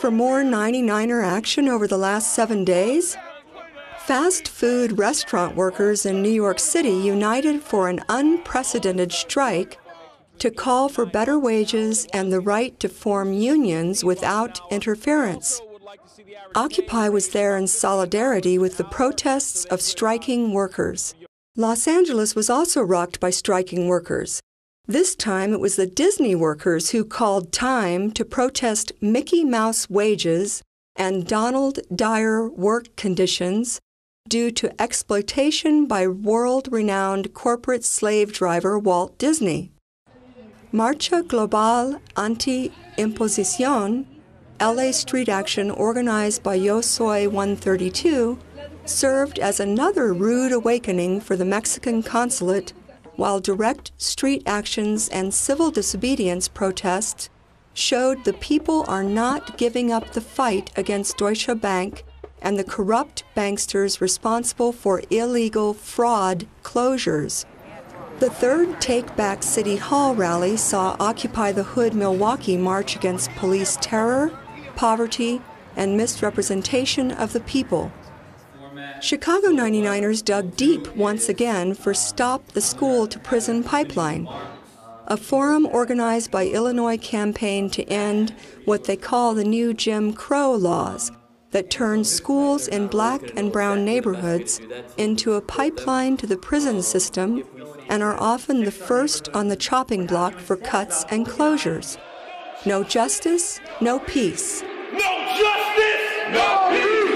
for more 99er action over the last 7 days? Fast food restaurant workers in New York City united for an unprecedented strike to call for better wages and the right to form unions without interference. Occupy was there in solidarity with the protests of striking workers. Los Angeles was also rocked by striking workers. This time it was the Disney workers who called time to protest Mickey Mouse wages and Donald Dyer work conditions due to exploitation by world-renowned corporate slave driver Walt Disney. Marcha Global Anti-Imposición, LA street action organized by Yo Soy 132, served as another rude awakening for the Mexican consulate, while direct street actions and civil disobedience protests showed the people are not giving up the fight against Deutsche Bank and the corrupt banksters responsible for illegal fraud closures. The third Take Back City Hall rally saw Occupy the Hood Milwaukee march against police terror, poverty, and misrepresentation of the people. Chicago 99ers dug deep once again for Stop the School to Prison Pipeline, a forum organized by Illinois campaign to end what they call the new Jim Crow laws that turn schools in black and brown neighborhoods into a pipeline to the prison system and are often the first on the chopping block for cuts and closures. No justice, no peace. No justice, no peace.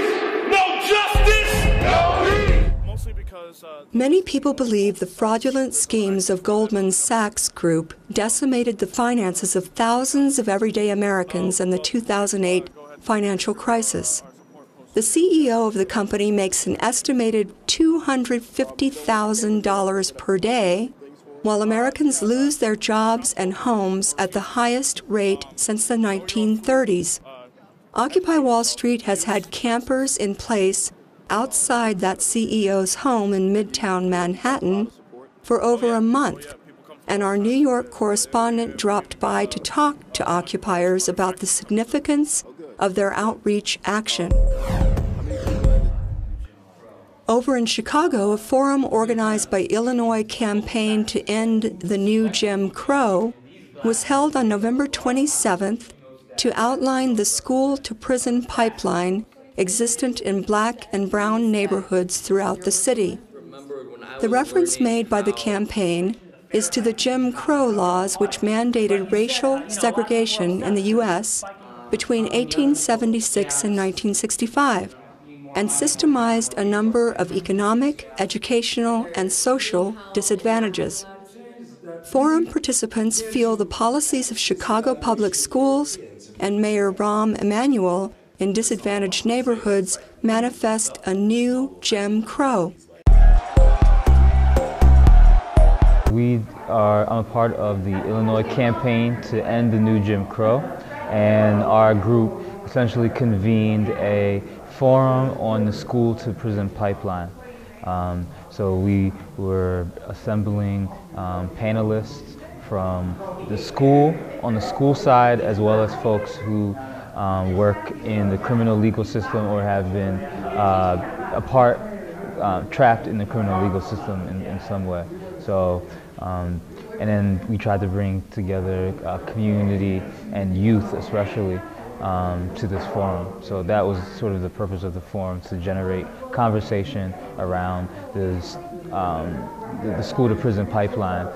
No justice, no peace. Mostly because many people believe the fraudulent schemes of Goldman Sachs Group decimated the finances of thousands of everyday Americans in the 2008 financial crisis. The CEO of the company makes an estimated $250,000 per day, while Americans lose their jobs and homes at the highest rate since the 1930s. Occupy Wall Street has had campers in place outside that CEO's home in Midtown Manhattan for over a month, and our New York correspondent dropped by to talk to occupiers about the significance of their outreach action. Over in Chicago, a forum organized by Illinois Campaign to End the New Jim Crow was held on November 27th to outline the school-to-prison pipeline existent in black and brown neighborhoods throughout the city. The reference made by the campaign is to the Jim Crow laws which mandated racial segregation in the U.S. between 1876 and 1965, and systemized a number of economic, educational, and social disadvantages. Forum participants feel the policies of Chicago public schools and Mayor Rahm Emanuel in disadvantaged neighborhoods manifest a new Jim Crow. I'm a part of the Illinois campaign to end the new Jim Crow, and our group essentially convened a forum on the school-to-prison pipeline. So we were assembling panelists from the school, on the school side, as well as folks who work in the criminal legal system or have been trapped in the criminal legal system in some way. So, and then we tried to bring together community and youth especially to this forum. So that was sort of the purpose of the forum, to generate conversation around this, the school-to-prison pipeline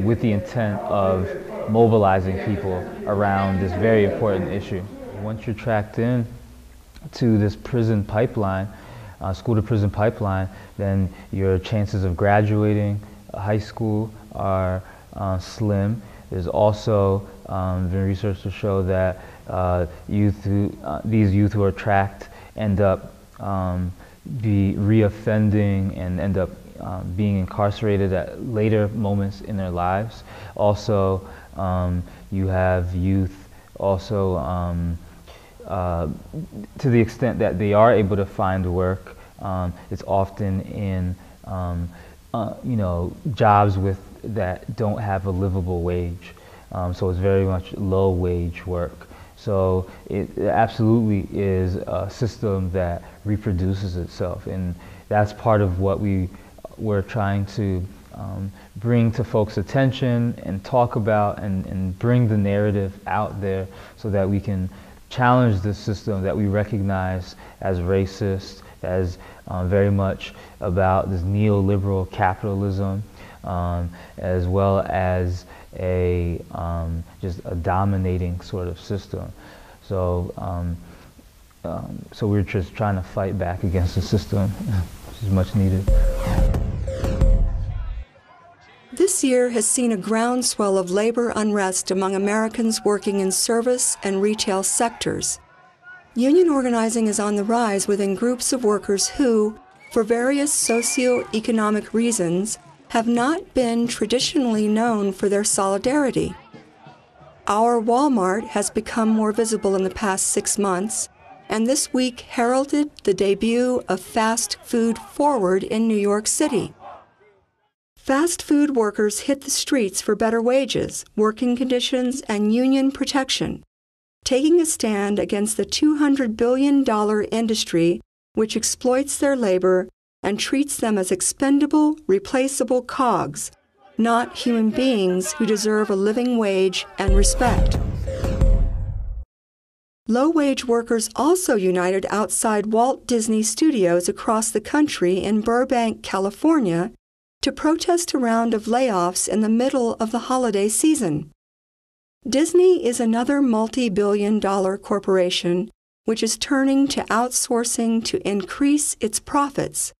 with the intent of mobilizing people around this very important issue. Once you're tracked in to this prison pipeline, school-to-prison pipeline, then your chances of graduating high school are slim. There's also been research to show that these youth who are tracked end up be reoffending and end up being incarcerated at later moments in their lives. Also, you have youth also to the extent that they are able to find work, it's often in jobs that don't have a livable wage. So it's very much low wage work. So it absolutely is a system that reproduces itself, and that's part of what we're trying to bring to folks' attention and talk about and bring the narrative out there so that we can challenge this system that we recognize as racist, as very much about this neoliberal capitalism, as well as just a dominating sort of system. So, so we're just trying to fight back against the system, which is much needed. This year has seen a groundswell of labor unrest among Americans working in service and retail sectors. Union organizing is on the rise within groups of workers who, for various socio-economic reasons, have not been traditionally known for their solidarity. Our Walmart has become more visible in the past 6 months, and this week heralded the debut of Fast Food Forward in New York City. Fast food workers hit the streets for better wages, working conditions, and union protection, taking a stand against the $200 billion industry which exploits their labor and treats them as expendable, replaceable cogs, not human beings who deserve a living wage and respect. Low-wage workers also united outside Walt Disney Studios across the country in Burbank, California, to protest a round of layoffs in the middle of the holiday season. Disney is another multi-billion-dollar corporation which is turning to outsourcing to increase its profits.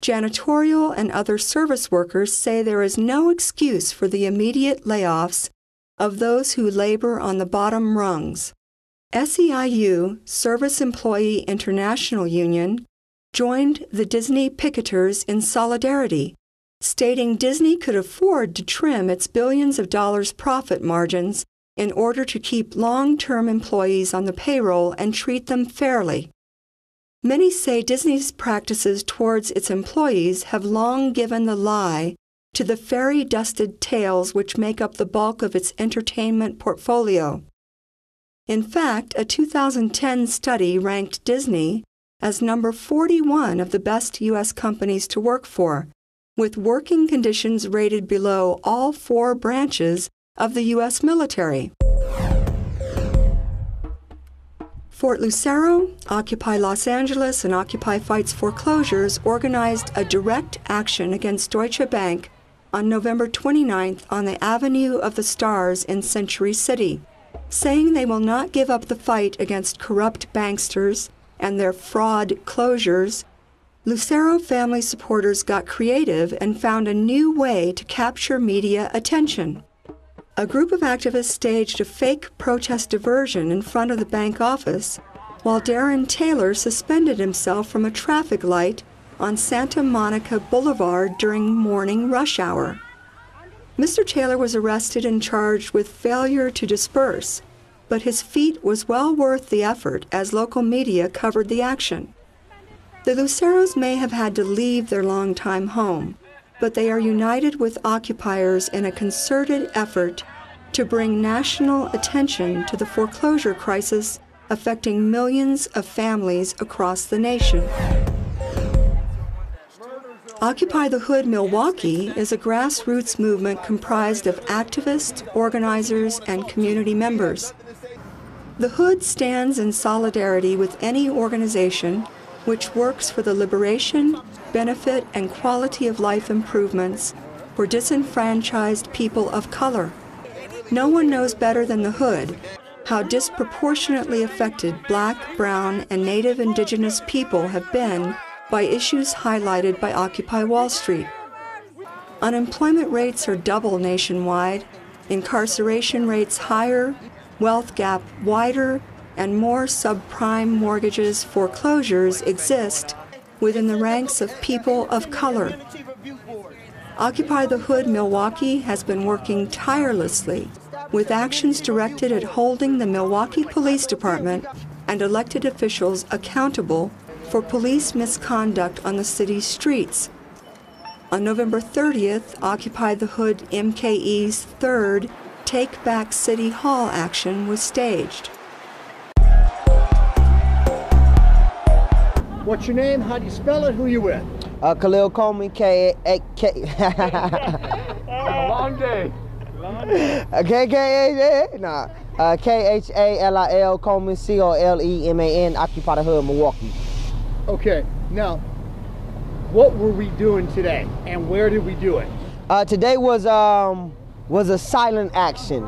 Janitorial and other service workers say there is no excuse for the immediate layoffs of those who labor on the bottom rungs. SEIU, Service Employee International Union, joined the Disney picketers in solidarity, stating Disney could afford to trim its billions of dollars profit margins in order to keep long-term employees on the payroll and treat them fairly. Many say Disney's practices towards its employees have long given the lie to the fairy-dusted tales which make up the bulk of its entertainment portfolio. In fact, a 2010 study ranked Disney as number 41 of the best U.S. companies to work for, with working conditions rated below all 4 branches of the U.S. military. Fort Lucero, Occupy Los Angeles, and Occupy Fights Foreclosures organized a direct action against Deutsche Bank on November 29th on the Avenue of the Stars in Century City, saying they will not give up the fight against corrupt banksters and their fraud closures. Lucero family supporters got creative and found a new way to capture media attention. A group of activists staged a fake protest diversion in front of the bank office, while Darren Taylor suspended himself from a traffic light on Santa Monica Boulevard during morning rush hour. Mr. Taylor was arrested and charged with failure to disperse, but his feat was well worth the effort as local media covered the action. The Luceros may have had to leave their longtime home, but they are united with occupiers in a concerted effort to bring national attention to the foreclosure crisis affecting millions of families across the nation. Occupy the Hood Milwaukee is a grassroots movement comprised of activists, organizers, and community members. The Hood stands in solidarity with any organization which works for the liberation, benefit, and quality of life improvements for disenfranchised people of color. No one knows better than the Hood how disproportionately affected Black, Brown, and Native Indigenous people have been by issues highlighted by Occupy Wall Street. Unemployment rates are double nationwide, incarceration rates higher, wealth gap wider, and more subprime mortgages foreclosures exist within the ranks of people of color. Occupy the Hood Milwaukee has been working tirelessly with actions directed at holding the Milwaukee Police Department and elected officials accountable for police misconduct on the city's streets. On November 30th, Occupy the Hood MKE's third Take Back City Hall action was staged. What's your name? How do you spell it? Who you with? Khalil Coleman, K. Long day. Khalil Coleman, Coleman, Occupy the Hood Milwaukee. Okay, now, what were we doing today, and where did we do it? Today was a silent action.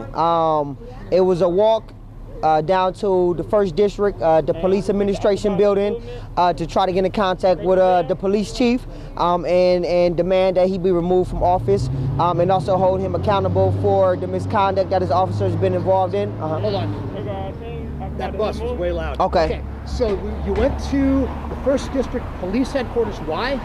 It was a walk down to the 1st District, the Police Administration Building, to try to get in contact with the police chief and demand that he be removed from office, and also hold him accountable for the misconduct that his officers been involved in. Hold on. That bus was way loud. Okay. So you went to the 1st District Police Headquarters. Why?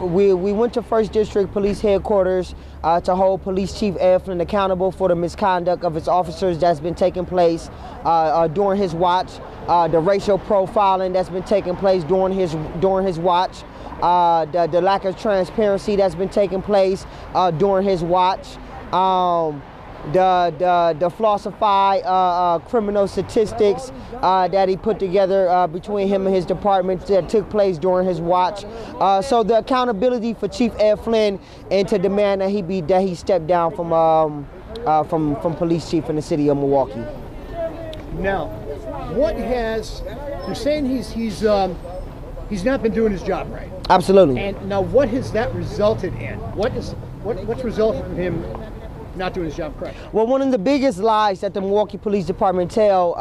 We went to 1st District Police Headquarters to hold Police Chief Ed Flynn accountable for the misconduct of his officers that's been taking place during his watch, the racial profiling that's been taking place during his watch, the lack of transparency that's been taking place during his watch, the falsified criminal statistics that he put together between him and his department that took place during his watch. So the accountability for Chief Ed Flynn, and to demand that he step down from police chief in the city of Milwaukee. Now, you're saying he's not been doing his job right? Absolutely. And now, what has that resulted in? What's resulted in him not doing his job correct? Well, one of the biggest lies that the Milwaukee Police Department tell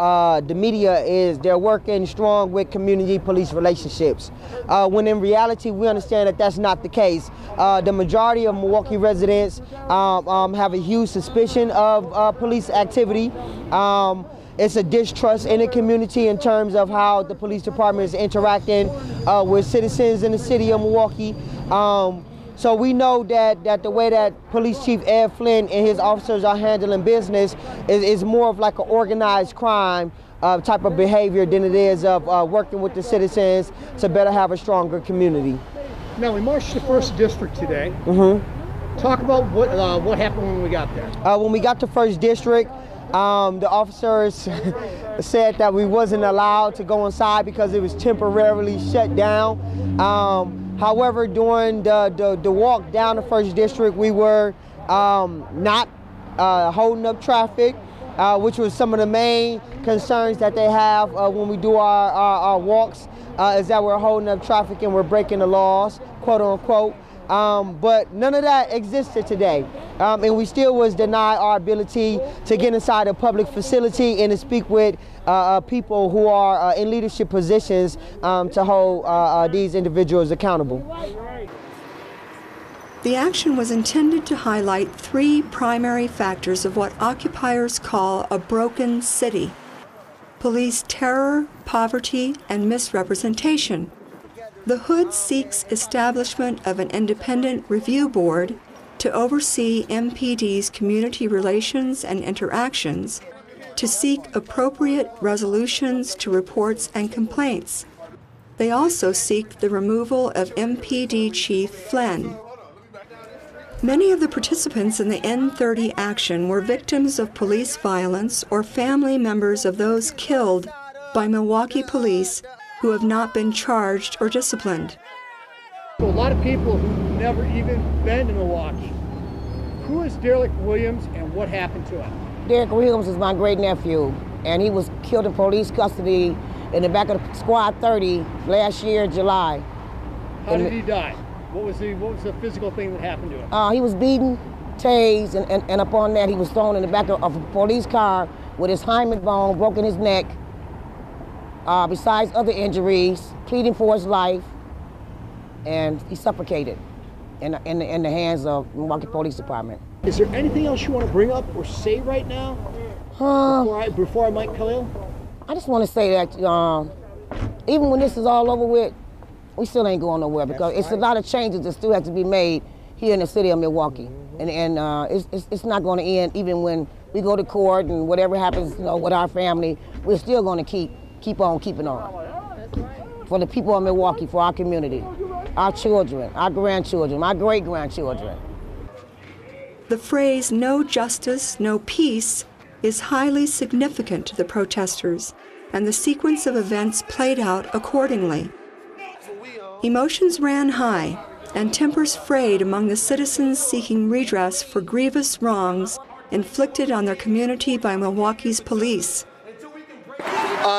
the media is they're working strong with community police relationships. When in reality, we understand that that's not the case. The majority of Milwaukee residents have a huge suspicion of police activity. It's a distrust in the community in terms of how the police department is interacting with citizens in the city of Milwaukee. So we know that the way that Police Chief Ed Flynn and his officers are handling business is more of like an organized crime type of behavior than it is of working with the citizens to better have a stronger community. Now, we marched to 1st District today. Talk about what happened when we got there. When we got to 1st District, the officers said that we wasn't allowed to go inside because it was temporarily shut down. However, during the walk down the 1st District, we were not holding up traffic, which was some of the main concerns that they have when we do our walks, is that we're holding up traffic and we're breaking the laws, quote unquote. But none of that existed today. And we still was denied our ability to get inside a public facility and to speak with people who are in leadership positions to hold these individuals accountable. The action was intended to highlight 3 primary factors of what occupiers call a broken city: police terror, poverty, and misrepresentation. The Hood seeks establishment of an independent review board to oversee MPD's community relations and interactions, to seek appropriate resolutions to reports and complaints. They also seek the removal of MPD Chief Flynn. Many of the participants in the N30 action were victims of police violence or family members of those killed by Milwaukee police who have not been charged or disciplined. So a lot of people who've never even been to Milwaukee. Who is Derek Williams and what happened to him? Derek Williams is my great nephew, and he was killed in police custody in the back of Squad 30 last year, July. How did he die? What was the physical thing that happened to him? He was beaten, tased, and upon that he was thrown in the back of a police car with his hymen bone, broken his neck, besides other injuries, pleading for his life, and he suffocated in the hands of Milwaukee Police Department. Is there anything else you want to bring up or say right now before I might Khalil? I just want to say that even when this is all over with, we still ain't going nowhere, because it's a lot of changes that still have to be made here in the city of Milwaukee, and it's not going to end. Even when we go to court and whatever happens, with our family, we're still going to keep on keeping on. For the people of Milwaukee, for our community, our children, our grandchildren, my great-grandchildren. The phrase "no justice, no peace" is highly significant to the protesters, and the sequence of events played out accordingly. Emotions ran high, and tempers frayed among the citizens seeking redress for grievous wrongs inflicted on their community by Milwaukee's police.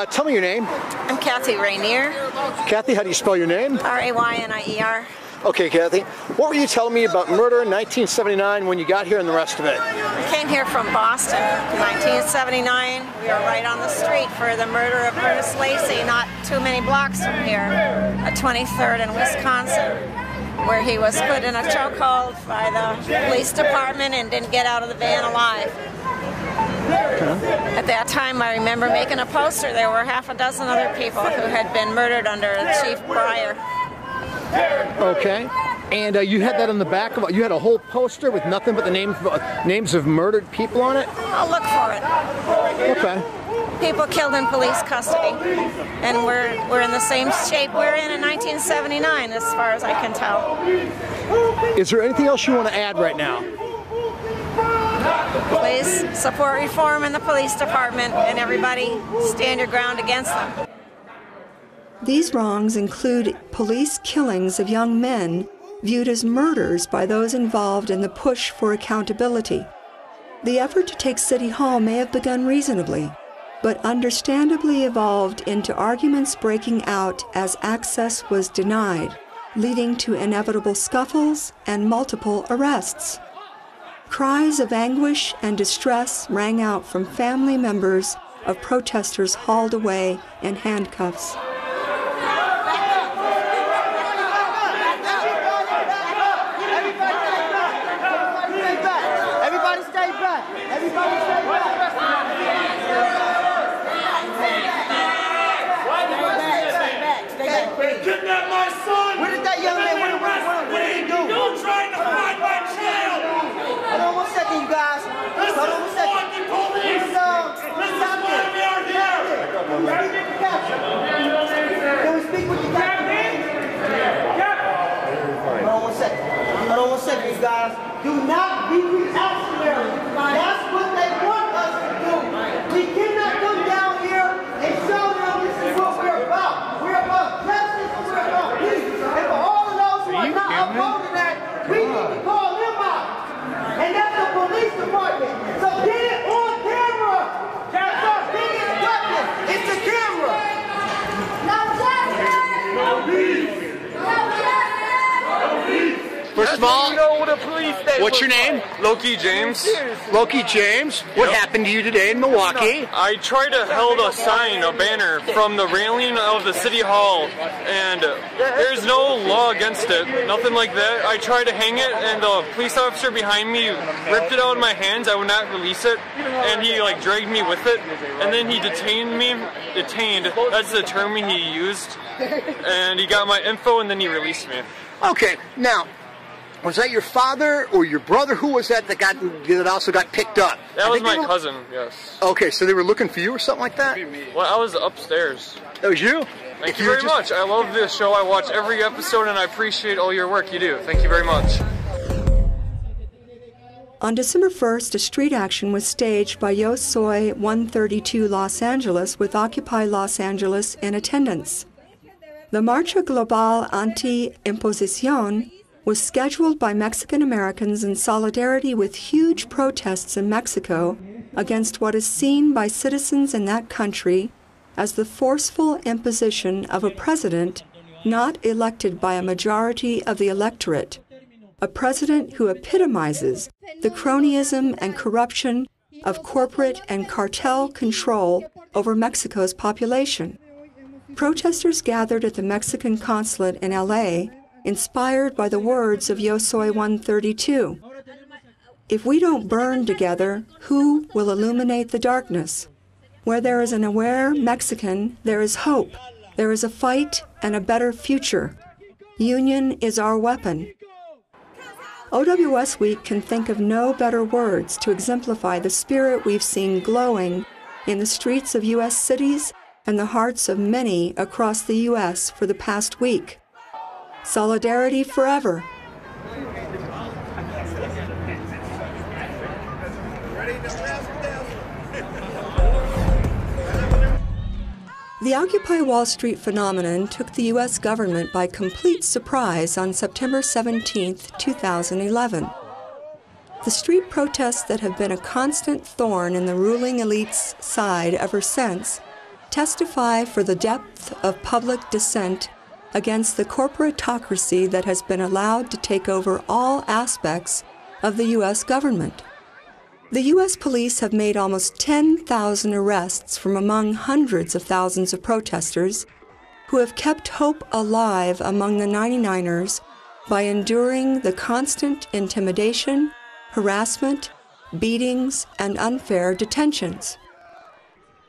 Tell me your name. I'm Kathy Rainier. Kathy, how do you spell your name? R-A-Y-N-I-E-R. Okay, Kathy. What were you telling me about murder in 1979 when you got here and the rest of it? I came here from Boston in 1979. We were right on the street for the murder of Ernest Lacey, not too many blocks from here, at 23rd in Wisconsin, where he was put in a chokehold by the police department and didn't get out of the van alive. At that time, I remember making a poster. There were half a dozen other people who had been murdered under Chief Breyer. Okay. And you had that on the back of, you had a whole poster with nothing but the names of murdered people on it? I'll look for it. Okay. People killed in police custody. And we're in the same shape we're in 1979, as far as I can tell. Is there anything else you want to add right now? Please support reform in the police department, and everybody stand your ground against them. These wrongs include police killings of young men viewed as murders by those involved in the push for accountability. The effort to take City Hall may have begun reasonably, but understandably evolved into arguments breaking out as access was denied, leading to inevitable scuffles and multiple arrests. Cries of anguish and distress rang out from family members of protesters hauled away in handcuffs. Kidnapped my son! Where did that young man, what did he do? You're trying to find my child! Hold on 1 second, you guys. This Hold on 1 is second. Milwaukee police! This is why we are here! Can we speak with the captain? Hold on 1 second. Hold on 1 second, you guys. Do not be reactionary. That's what they want us to do. We cannot come down here and show them this is what we're about. We're about justice and we're about peace. And for all of those who are not upholding that, we need to call them out. And that's the police department. So get it on camera. That's our biggest weapon. It's the camera. No justice. No peace! No justice. No peace! First of all, what's your name? Loki James. Loki James. What happened to you today in Milwaukee? I tried to hold a sign, a banner, from the railing of the City Hall, and there's no law against it, nothing like that. I tried to hang it, and the police officer behind me ripped it out of my hands. I would not release it, and he like dragged me with it, and then he detained me. Detained, that's the term he used, and he got my info, and then he released me. Okay, now, was that your father or your brother? Who was that that also got picked up? That was my cousin, yes. Okay, so they were looking for you or something like that? Well, I was upstairs. That was you? Thank you very much. I love this show. I watch every episode, and I appreciate all your work you do. Thank you very much. On December 1st, a street action was staged by Yo Soy 132 Los Angeles with Occupy Los Angeles in attendance. The Marcha Global Anti-Imposición was scheduled by Mexican Americans in solidarity with huge protests in Mexico against what is seen by citizens in that country as the forceful imposition of a president not elected by a majority of the electorate, a president who epitomizes the cronyism and corruption of corporate and cartel control over Mexico's population. Protesters gathered at the Mexican consulate in L.A., inspired by the words of Yo Soy 132. If we don't burn together, who will illuminate the darkness? Where there is an aware Mexican, there is hope. There is a fight and a better future. Union is our weapon. OWS Week can think of no better words to exemplify the spirit we've seen glowing in the streets of U.S. cities and the hearts of many across the U.S. for the past week. Solidarity forever. The Occupy Wall Street phenomenon took the U.S. government by complete surprise on September 17, 2011. The street protests that have been a constant thorn in the ruling elite's side ever since testify for the depth of public dissent against the corporatocracy that has been allowed to take over all aspects of the U.S. government. The U.S. police have made almost 10,000 arrests from among hundreds of thousands of protesters who have kept hope alive among the 99ers by enduring the constant intimidation, harassment, beatings, and unfair detentions.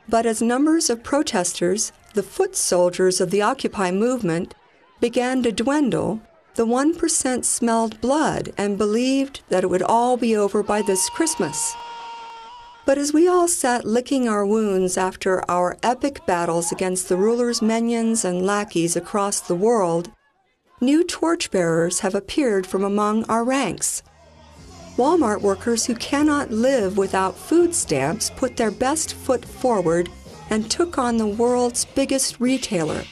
But as numbers of protesters, the foot soldiers of the Occupy movement, began to dwindle, the 1% smelled blood and believed that it would all be over by this Christmas. But as we all sat licking our wounds after our epic battles against the ruler's minions and lackeys across the world, new torchbearers have appeared from among our ranks. Walmart workers who cannot live without food stamps put their best foot forward and took on the world's biggest retailer.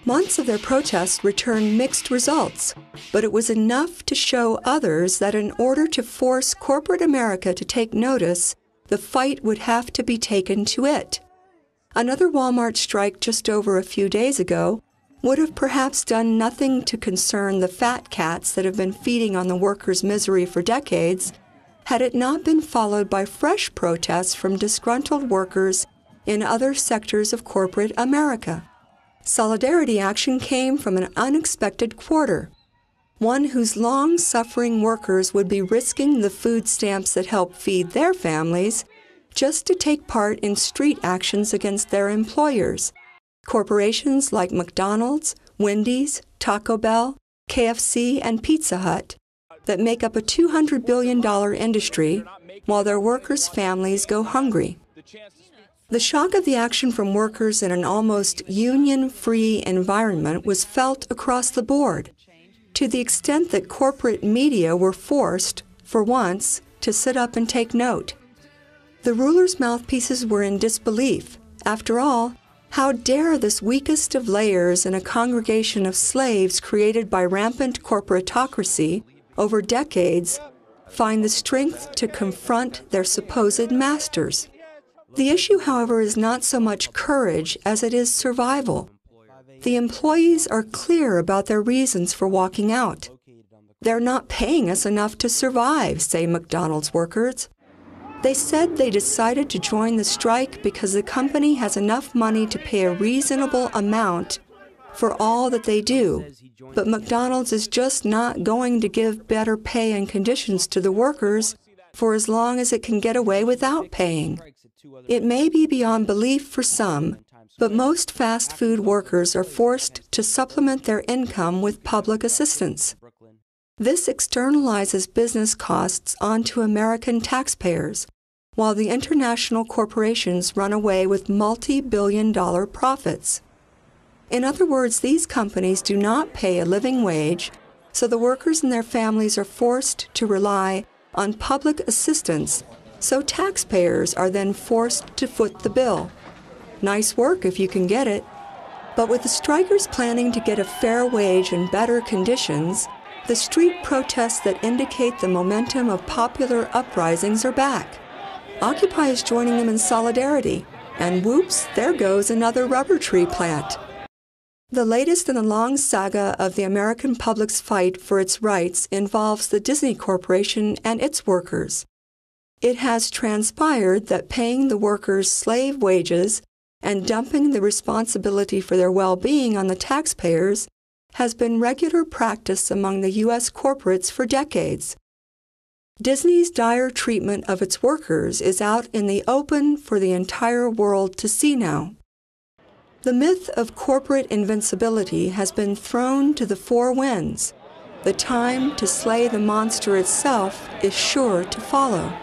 Months of their protests returned mixed results, but it was enough to show others that in order to force corporate America to take notice, the fight would have to be taken to it. Another Walmart strike just over a few days ago would have perhaps done nothing to concern the fat cats that have been feeding on the workers' misery for decades, had it not been followed by fresh protests from disgruntled workers in other sectors of corporate America. Solidarity action came from an unexpected quarter, one whose long-suffering workers would be risking the food stamps that help feed their families just to take part in street actions against their employers, corporations like McDonald's, Wendy's, Taco Bell, KFC, and Pizza Hut, that make up a $200 billion industry while their workers' families go hungry. The shock of the action from workers in an almost union-free environment was felt across the board, to the extent that corporate media were forced, for once, to sit up and take note. The ruler's mouthpieces were in disbelief. After all, how dare this weakest of layers in a congregation of slaves created by rampant corporatocracy over decades find the strength to confront their supposed masters? The issue, however, is not so much courage as it is survival. The employees are clear about their reasons for walking out. They're not paying us enough to survive, say McDonald's workers. They said they decided to join the strike because the company has enough money to pay a reasonable amount for all that they do, but McDonald's is just not going to give better pay and conditions to the workers for as long as it can get away without paying. It may be beyond belief for some, but most fast food workers are forced to supplement their income with public assistance. This externalizes business costs onto American taxpayers, while the international corporations run away with multi-billion-dollar profits. In other words, these companies do not pay a living wage, so the workers and their families are forced to rely on public assistance, so taxpayers are then forced to foot the bill. Nice work if you can get it. But with the strikers planning to get a fair wage and better conditions, the street protests that indicate the momentum of popular uprisings are back. Occupy is joining them in solidarity, and whoops, there goes another rubber tree plant. The latest in a long saga of the American public's fight for its rights involves the Disney Corporation and its workers. It has transpired that paying the workers slave wages and dumping the responsibility for their well-being on the taxpayers has been regular practice among the U.S. corporates for decades. Disney's dire treatment of its workers is out in the open for the entire world to see now. The myth of corporate invincibility has been thrown to the four winds. The time to slay the monster itself is sure to follow.